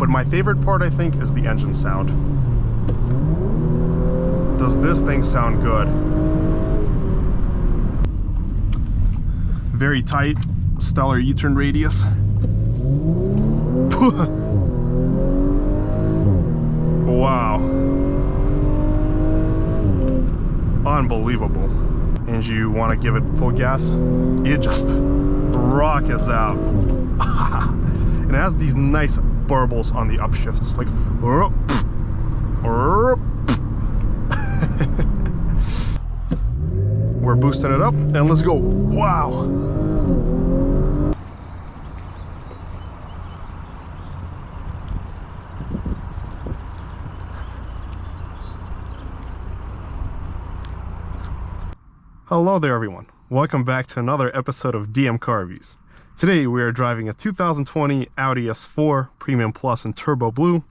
But my favorite part, I think, is the engine sound. Does this thing sound good? Very tight, stellar U-turn radius. Wow. Unbelievable. And you want to give it full gas, it just rockets out. And it has these nice burbles on the upshifts, like we're boosting it up and let's go. Wow. Hello there everyone, welcome back to another episode of DM Car Reviews. Today we are driving a 2020 Audi S4 Premium Plus in Turbo Blue.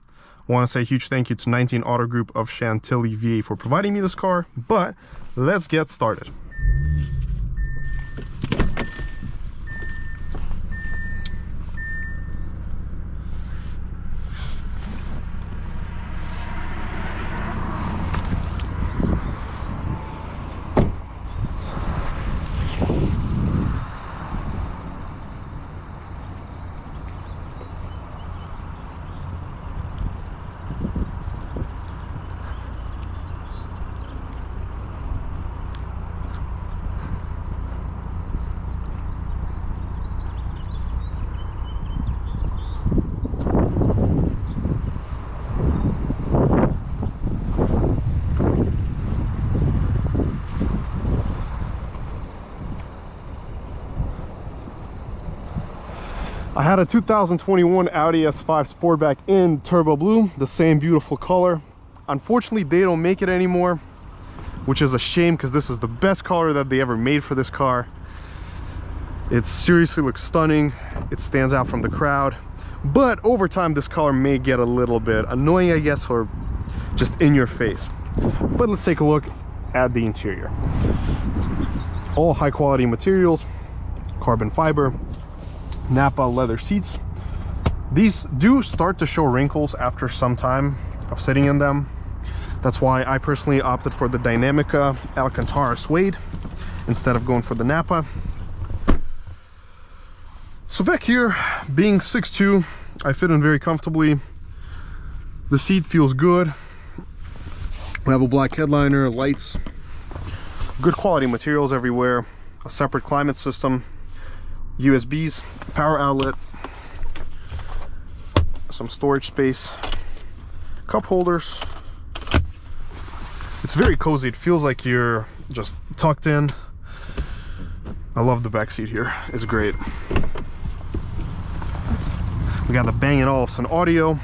I want to say a huge thank you to 19 Auto Group of Chantilly, VA for providing me this car, but let's get started. I had a 2021 Audi S5 Sportback in Turbo Blue, the same beautiful color. Unfortunately, they don't make it anymore, which is a shame because this is the best color that they ever made for this car. It seriously looks stunning. It stands out from the crowd. But over time, this color may get a little bit annoying, I guess, or just in your face. But let's take a look at the interior. All high quality materials, carbon fiber, Napa leather seats. These do start to show wrinkles after some time of sitting in them. That's why I personally opted for the Dynamica Alcantara suede instead of going for the Napa. So back here, being 6'2", I fit in very comfortably. The seat feels good. We have a black headliner, lights, good quality materials everywhere, a separate climate system, USBs, power outlet, some storage space, cup holders. It's very cozy. It feels like you're just tucked in. I love the back seat here. It's great. We got the Bang & Olufsen audio.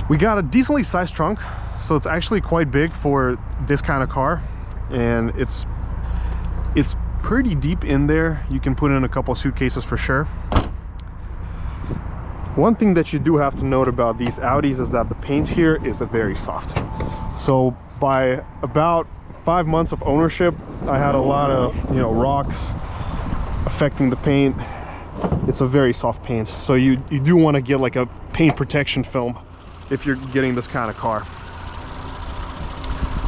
We got a decently sized trunk, so it's actually quite big for this kind of car, and it's pretty deep in there. You can put in a couple of suitcases for sure. One thing that you do have to note about these Audis is that the paint here is very soft. So by about 5 months of ownership, I had a lot of rocks affecting the paint. It's a very soft paint, so you do want to get like a paint protection film if you're getting this kind of car.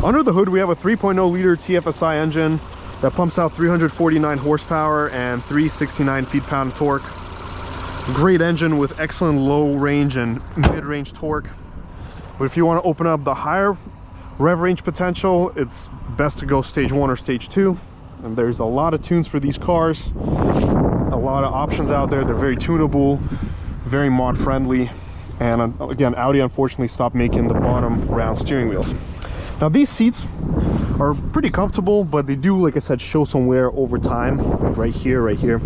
Under the hood, we have a 3.0 liter TFSI engine that pumps out 349 horsepower and 369 feet-pound torque. Great engine with excellent low range and mid-range torque. But if you want to open up the higher rev range potential, it's best to go stage 1 or stage 2. And there's a lot of tunes for these cars, a lot of options out there. They're very tunable, very mod friendly. And again, Audi unfortunately stopped making the bottom round steering wheels. Now these seats are pretty comfortable, but they do, like I said, show some wear over time, like right here.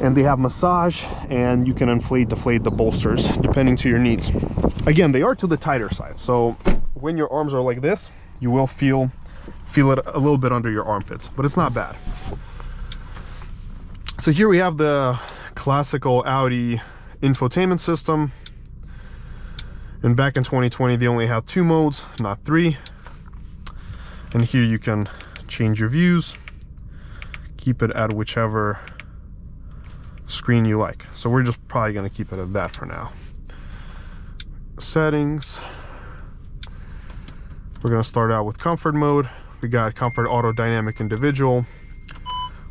And they have massage, and you can inflate, deflate the bolsters depending to your needs. Again, they are to the tighter side, so when your arms are like this, you will feel it a little bit under your armpits, but it's not bad. So here we have the classical Audi infotainment system. And back in 2020, they only had 2 modes, not 3. And here you can change your views, keep it at whichever screen you like. So we're just probably going to keep it at that for now. Settings. We're going to start out with comfort mode. We got comfort, auto, dynamic, individual.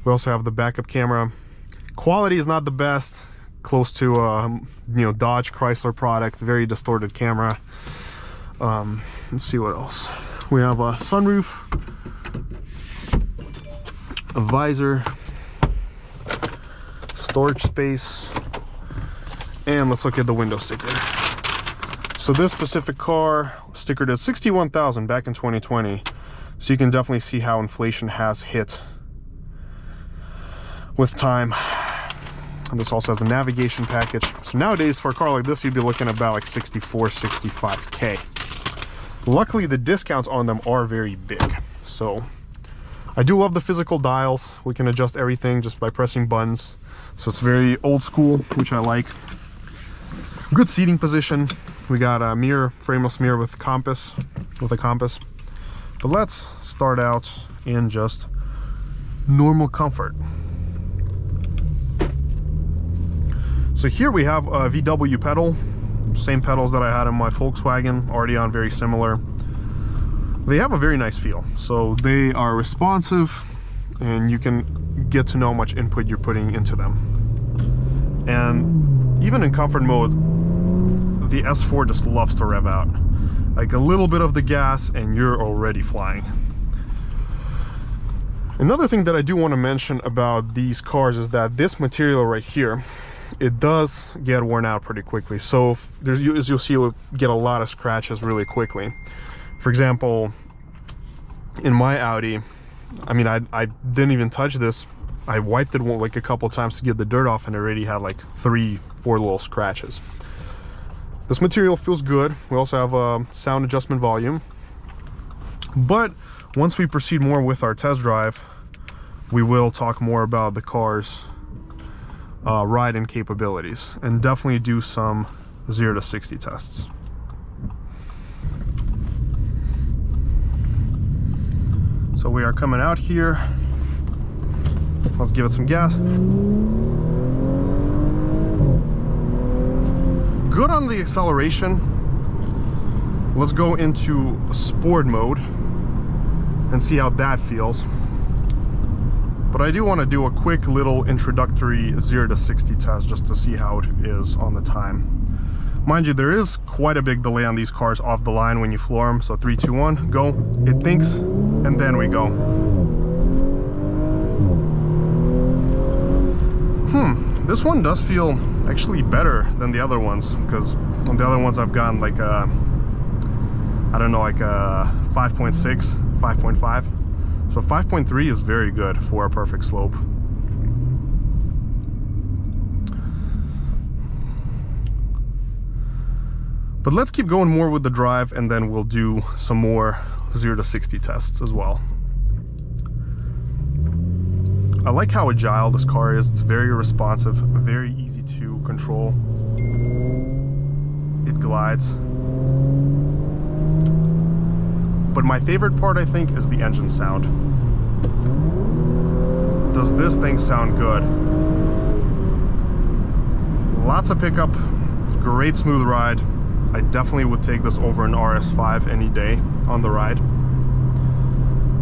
We also have the backup camera. Quality is not the best, close to you know, Dodge Chrysler product, very distorted camera. Let's see what else. We have a sunroof, a visor, storage space, and let's look at the window sticker. So this specific car stickered at 61,000 back in 2020. So you can definitely see how inflation has hit with time. And this also has the navigation package. So nowadays for a car like this, you'd be looking at about like 64, 65K. Luckily, the discounts on them are very big. So I do love the physical dials. We can adjust everything just by pressing buttons. So it's very old school, which I like. Good seating position. We got a mirror, frameless mirror with a compass. But let's start out in just normal comfort. So here we have a VW pedal, same pedals that I had in my Volkswagen, already on, very similar. They have a very nice feel. So they are responsive and you can get to know how much input you're putting into them. And even in comfort mode, the S4 just loves to rev out. Like a little bit of the gas and you're already flying. Another thing that I do want to mention about these cars is that this material right here, it does get worn out pretty quickly. So as you'll see, you'll get a lot of scratches really quickly. For example, in my Audi, I mean, I didn't even touch this. I wiped it like a couple times to get the dirt off and it already had like 3-4 little scratches. This material feels good. We also have a sound adjustment volume. But once we proceed more with our test drive, we will talk more about the car's ride-in capabilities and definitely do some 0 to 60 tests. So we are coming out here. Let's give it some gas. Good on the acceleration. Let's go into sport mode and see how that feels. But I do want to do a quick little introductory 0 to 60 test just to see how it is on the time. Mind you, there is quite a big delay on these cars off the line when you floor them. So 3, 2, 1, go. It thinks, and then we go. This one does feel actually better than the other ones, because on the other ones I've gotten like a, I don't know, like a 5.6, 5.5. So 5.3 is very good for a perfect slope. But let's keep going more with the drive and then we'll do some more 0 to 60 tests as well. I like how agile this car is. It's very responsive, very easy to control. It glides. But my favorite part, I think, is the engine sound. Does this thing sound good? Lots of pickup, great smooth ride. I definitely would take this over an RS5 any day on the ride.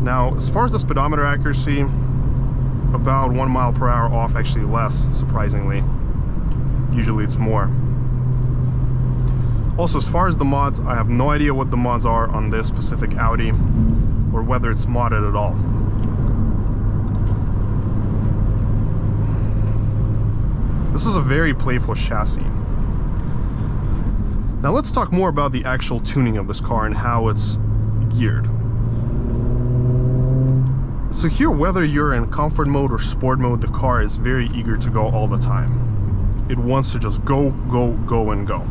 Now, as far as the speedometer accuracy, about 1 mile per hour off, actually less, surprisingly. Usually it's more. Also, as far as the mods, I have no idea what the mods are on this specific Audi or whether it's modded at all. This is a very playful chassis. Now let's talk more about the actual tuning of this car and how it's geared. So here, whether you're in comfort mode or sport mode, the car is very eager to go all the time. It wants to just go, go, go, and go.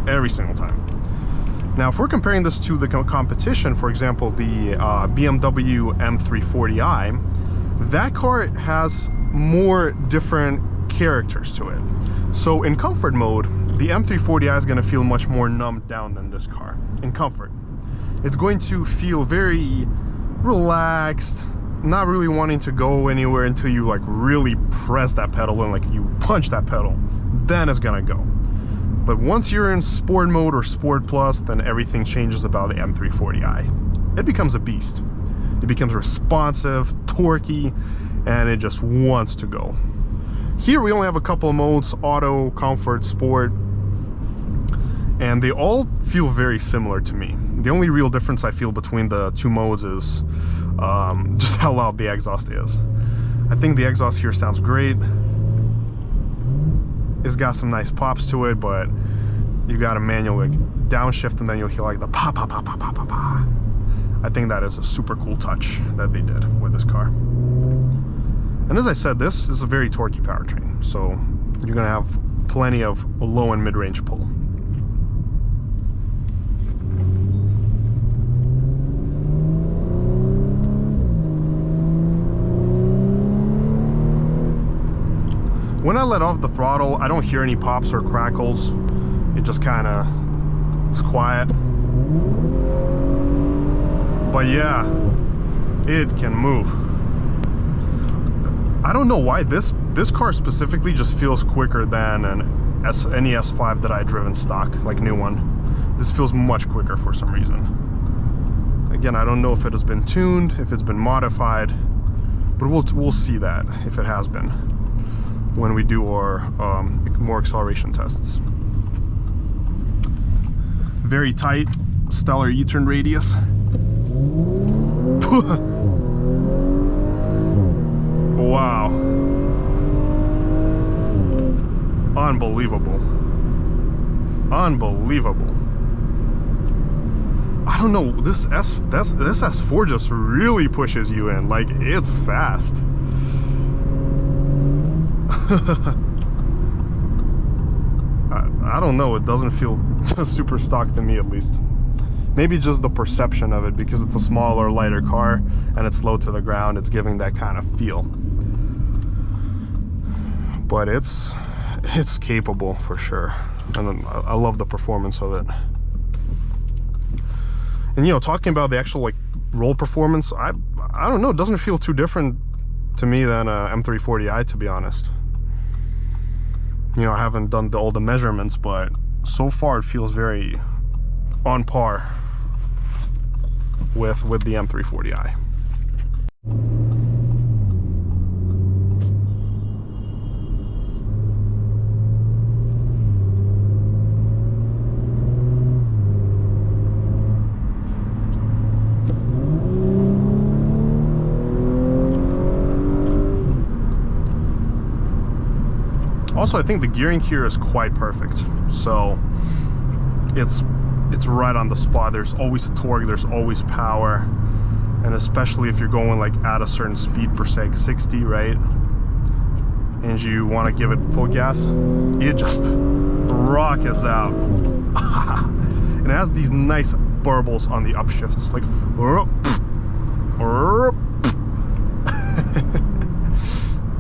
Every single time. Now, if we're comparing this to the competition, for example, the BMW M340i, that car has more different characters to it. So in comfort mode, the M340i is going to feel much more numbed down than this car in comfort. It's going to feel very relaxed, not really wanting to go anywhere until you like really press that pedal and like you punch that pedal, then it's gonna go. But once you're in sport mode or sport plus, then everything changes about the M340i. It becomes a beast. It becomes responsive, torquey, and it just wants to go. Here we only have a couple of modes: auto, comfort, sport, and they all feel very similar to me. The only real difference I feel between the two modes is just how loud the exhaust is. I think the exhaust here sounds great. It's got some nice pops to it, but you got a manual like downshift and then you'll hear like the pa pa pa pa pa pa pa. I think that is a super cool touch that they did with this car. And as I said, this is a very torquey powertrain, so you're gonna have plenty of low and mid-range pull. When I let off the throttle, I don't hear any pops or crackles. It just kind of is quiet. But yeah, it can move. I don't know why this car specifically just feels quicker than any S5 that I've driven stock, like new one. This feels much quicker for some reason. Again, I don't know if it has been tuned, if it's been modified, but we'll see that if it has been when we do our more acceleration tests. Very tight, stellar U-turn radius. Wow. Unbelievable. Unbelievable. I don't know, this S4 just really pushes you in, like it's fast. I don't know, it doesn't feel super stock to me at least. Maybe just the perception of it, because it's a smaller, lighter car and it's low to the ground, it's giving that kind of feel. But it's capable for sure, and I love the performance of it. And you know, talking about the actual like roll performance, I don't know, it doesn't feel too different to me than a M340i, to be honest. You know, I haven't done all the measurements, but so far it feels very on par with the M340i. Also, I think the gearing here is quite perfect. So it's right on the spot. There's always torque, there's always power. And especially if you're going like at a certain speed per sec, 60, right? And you want to give it full gas, it just rockets out. And it has these nice burbles on the upshifts, like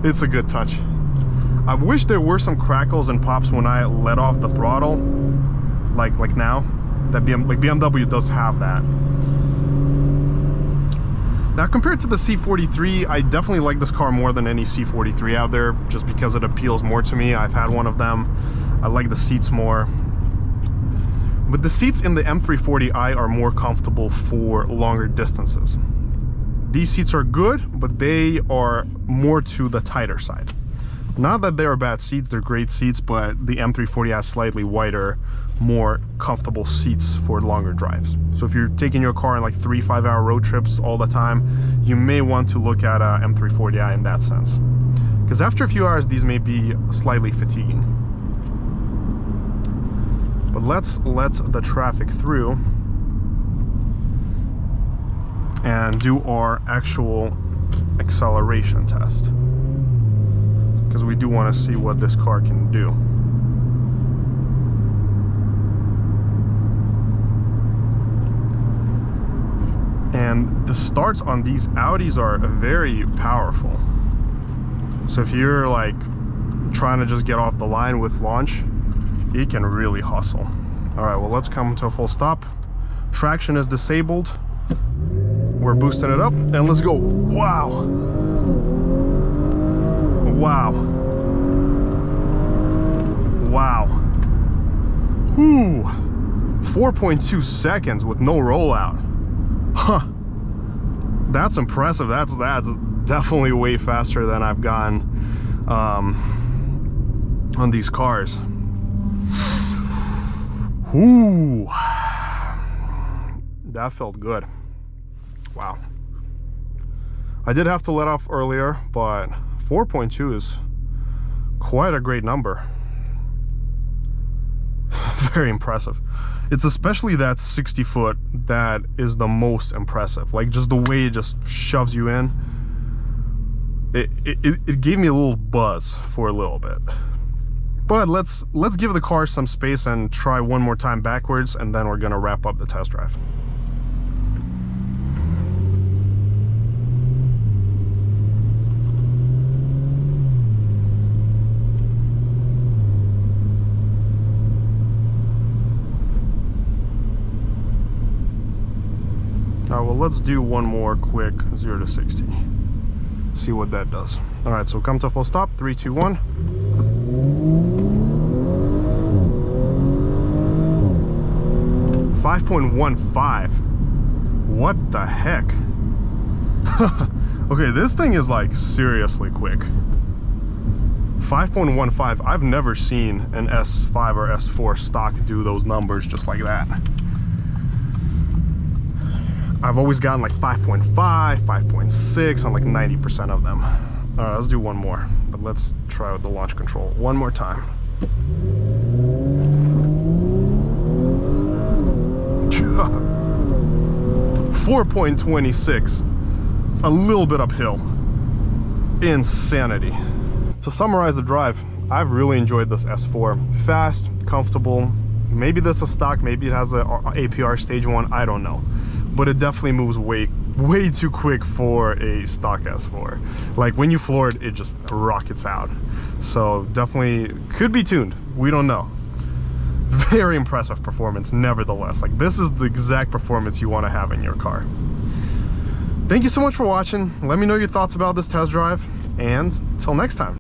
it's a good touch. I wish there were some crackles and pops when I let off the throttle, like now. That BMW does have that. Now, compared to the C43, I definitely like this car more than any C43 out there, just because it appeals more to me. I've had one of them. I like the seats more. But the seats in the M340i are more comfortable for longer distances. These seats are good, but they are more to the tighter side. Not that they're bad seats, they're great seats, but the M340 has slightly wider, more comfortable seats for longer drives. So if you're taking your car on like 3-5 hour road trips all the time, you may want to look at a M340i in that sense. Because after a few hours, these may be slightly fatiguing. But let's let the traffic through and do our actual acceleration test, because we do want to see what this car can do. And the starts on these Audis are very powerful. So if you're like trying to just get off the line with launch, it can really hustle. All right, well, let's come to a full stop. Traction is disabled. We're boosting it up and let's go. Wow. Wow. Wow. Whew. 4.2 seconds with no rollout. Huh. That's impressive. That's definitely way faster than I've gone on these cars. Ooh, that felt good. Wow. I did have to let off earlier, but 4.2 is quite a great number. Very impressive. It's especially that 60 foot that is the most impressive. Like just the way it just shoves you in. It gave me a little buzz for a little bit. But let's give the car some space and try one more time backwards, and then we're gonna wrap up the test drive. All right, well, let's do one more quick 0 to 60. See what that does. All right, so come to full stop. 3, 2, 1. 5.15. What the heck? Okay, this thing is like seriously quick. 5.15. I've never seen an S5 or S4 stock do those numbers just like that. I've always gotten like 5.5, 5.6 on like 90% of them. All right, let's do one more, but let's try with the launch control one more time. $4.26, a little bit uphill. Insanity. To summarize the drive, I've really enjoyed this S4. Fast, comfortable. Maybe this is stock, maybe it has a APR stage 1, I don't know. But it definitely moves way too quick for a stock S4. Like when you floor it, it just rockets out. So definitely could be tuned, we don't know. Very impressive performance nevertheless. Like this is the exact performance you want to have in your car. Thank you so much for watching. Let me know your thoughts about this test drive, and until next time.